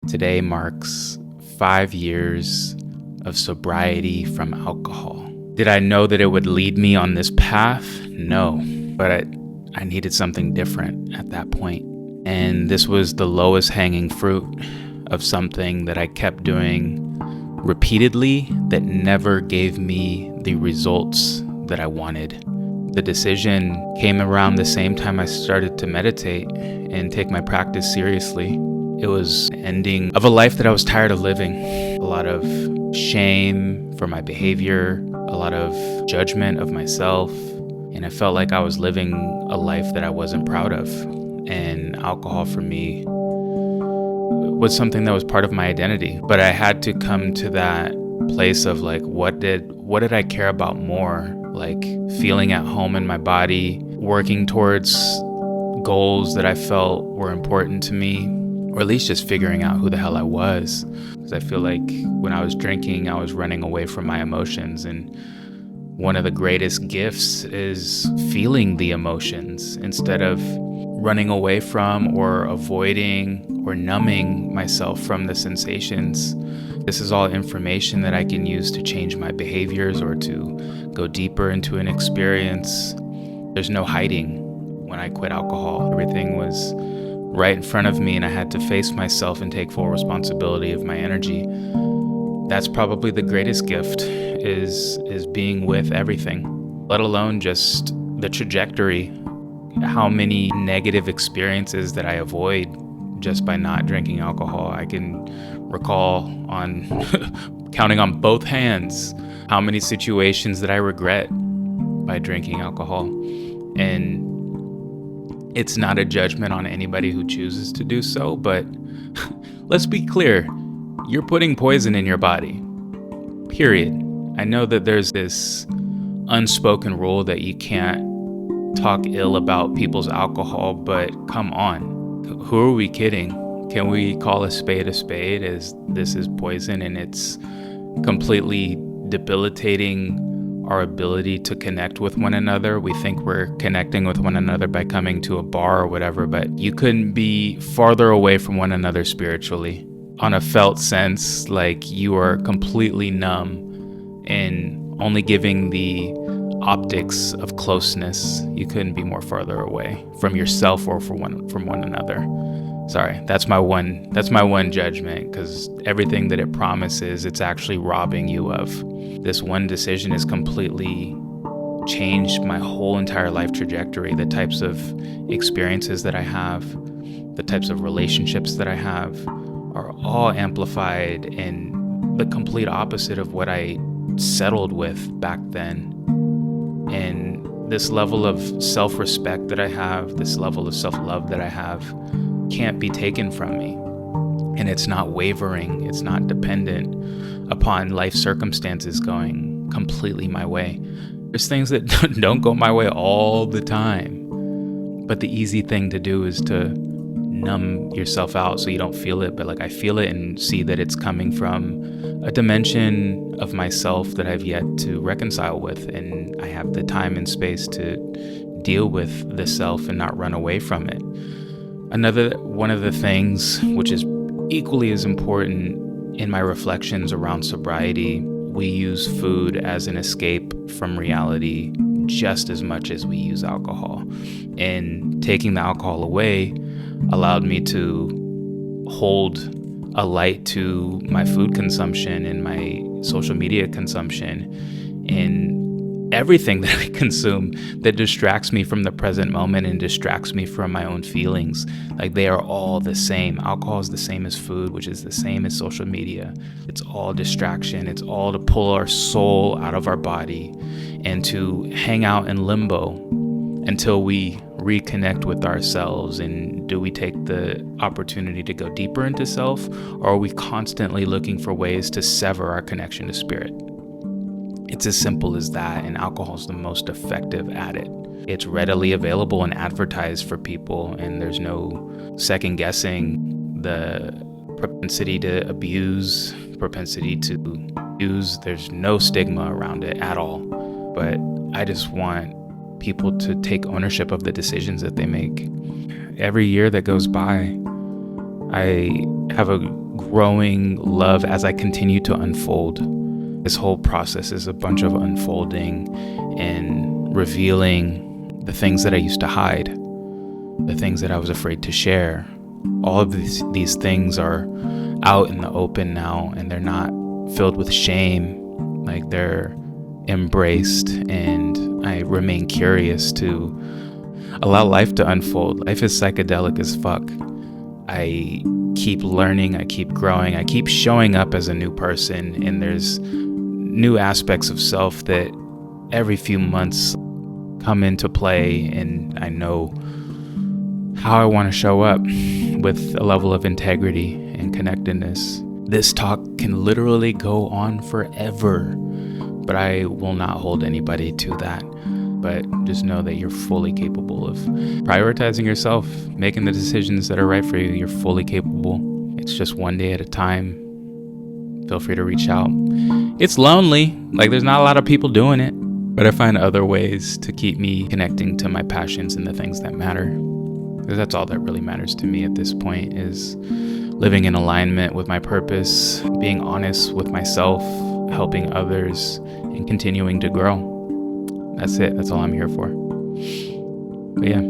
Today marks 5 years of sobriety from alcohol. Did I know that it would lead me on this path? No, but I needed something different at that point. And this was the lowest hanging fruit of something that I kept doing repeatedly that never gave me the results that I wanted. The decision came around the same time I started to meditate and take my practice seriously. It was the ending of a life that I was tired of living. A lot of shame for my behavior, a lot of judgment of myself, and I felt like I was living a life that I wasn't proud of. And alcohol for me was something that was part of my identity. But I had to come to that place of like, what did I care about more? Like feeling at home in my body, working towards goals that I felt were important to me, or at least just figuring out who the hell I was. Because I feel like when I was drinking, I was running away from my emotions. And one of the greatest gifts is feeling the emotions instead of running away from or avoiding or numbing myself from the sensations. This is all information that I can use to change my behaviors or to go deeper into an experience. There's no hiding when I quit alcohol. Everything was right in front of me and I had to face myself and take full responsibility of my energy. That's probably the greatest gift is being with everything, let alone just the trajectory, how many negative experiences that I avoid just by not drinking alcohol. I can recall on counting on both hands how many situations that I regret by drinking alcohol. And it's not a judgment on anybody who chooses to do so, but let's be clear, you're putting poison in your body, period. I know that there's this unspoken rule that you can't talk ill about people's alcohol, but come on, who are we kidding? Can we call a spade as this is poison and it's completely debilitating our ability to connect with one another. We think we're connecting with one another by coming to a bar or whatever, but you couldn't be farther away from one another spiritually. On a felt sense, like you are completely numb and only giving the optics of closeness. You couldn't be more farther away from yourself or from one another. Sorry, that's my one judgment, because everything that it promises, it's actually robbing you of. This one decision has completely changed my whole entire life trajectory. The types of experiences that I have, the types of relationships that I have are all amplified and the complete opposite of what I settled with back then. And this level of self-respect that I have, this level of self-love that I have, can't be taken from me. And it's not wavering, it's not dependent upon life circumstances going completely my way. There's things that don't go my way all the time, but the easy thing to do is to numb yourself out so you don't feel it. But like I feel it and see that it's coming from a dimension of myself that I've yet to reconcile with, and I have the time and space to deal with the self and not run away from it. Another one of the things which is equally as important in my reflections around sobriety, we use food as an escape from reality just as much as we use alcohol. And taking the alcohol away allowed me to hold a light to my food consumption and my social media consumption and everything that I consume that distracts me from the present moment and distracts me from my own feelings. Like they are all the same. Alcohol is the same as food, which is the same as social media. It's all distraction. It's all to pull our soul out of our body and to hang out in limbo until we reconnect with ourselves. And do we take the opportunity to go deeper into self, or are we constantly looking for ways to sever our connection to spirit? It's as simple as that, and alcohol is the most effective at it. It's readily available and advertised for people, and there's no second guessing the propensity to abuse, propensity to use. There's no stigma around it at all. But I just want people to take ownership of the decisions that they make. Every year that goes by, I have a growing love as I continue to unfold. This whole process is a bunch of unfolding and revealing the things that I used to hide, the things that I was afraid to share. All of these things are out in the open now, and they're not filled with shame. Like, they're embraced, and I remain curious to allow life to unfold. Life is psychedelic as fuck. I keep learning, I keep growing, I keep showing up as a new person, and there's new aspects of self that every few months come into play, and I know how I want to show up with a level of integrity and connectedness. This talk can literally go on forever, but I will not hold anybody to that. But just know that you're fully capable of prioritizing yourself, making the decisions that are right for you. You're fully capable. It's just one day at a time. Feel free to reach out. It's lonely. Like, there's not a lot of people doing it, but I find other ways to keep me connecting to my passions and the things that matter. Because that's all that really matters to me at this point, is living in alignment with my purpose, being honest with myself, helping others, and continuing to grow. That's it. That's all I'm here for. But yeah,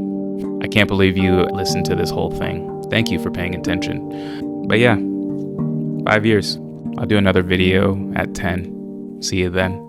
I can't believe you listened to this whole thing. Thank you for paying attention. But yeah, 5 years. I'll do another video at 10. See you then.